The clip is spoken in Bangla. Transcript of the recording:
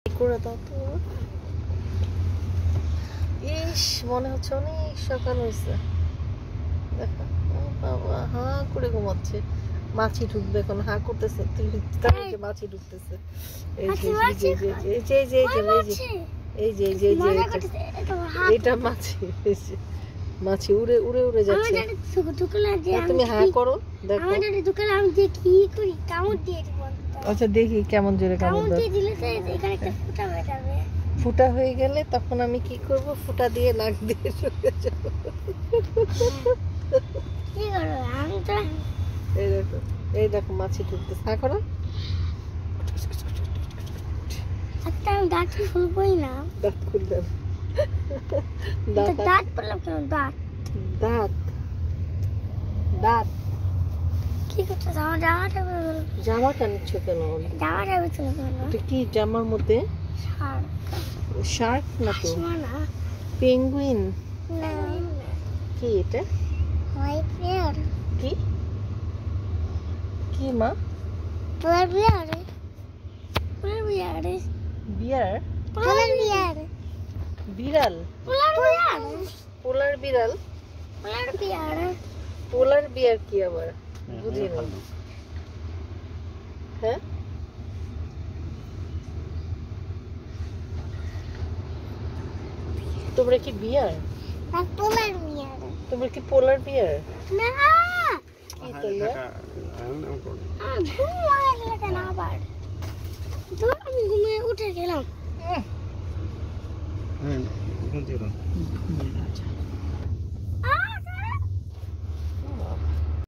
করে দাও তো। ইস, মনে হচ্ছে অনেক সকাল হয়েছে। দেখো বাবা হা করে ঘুমাচ্ছে। মাছি ঢুকবে এখন, হা করতেছে, মাছি ঢুকতেছে। এইটা মাছি, মাছি উড়ে উড়ে উড়ে যাচ্ছে। তুমি হা করো, দেখো। আচ্ছা দেখি কেমন জোরে কামড় দাও। ফুটা হয়ে গেলে তখন আমি কি করব? ফুটা দিয়ে নাক দিয়ে শুয়ে যাব। এই দেখো মাছি ঢুকতেছে। হা করো। দাঁত খুলবই না। দাঁত খুলবে না। দাঁত পড়লাম কেন? দাঁত দাঁত দাঁত কি করছো? জামাটা নিচ্ছ কেন? জামাটা ভিতরে এটা কি জামার মধ্যে? শার্ক না তো, পেঙ্গুইন। কি এটা? কি কি মা? বিয়ার? বিড়াল? পোলার বিড়াল? পোলার বিয়ার কি আবার? বুঝি না। হ্যাঁ, তোমরা কি বিয়ার? তোমরা কি পোলার বিয়ার? কি তোমরা? আমি ঘুমিয়ে উঠে গেলাম।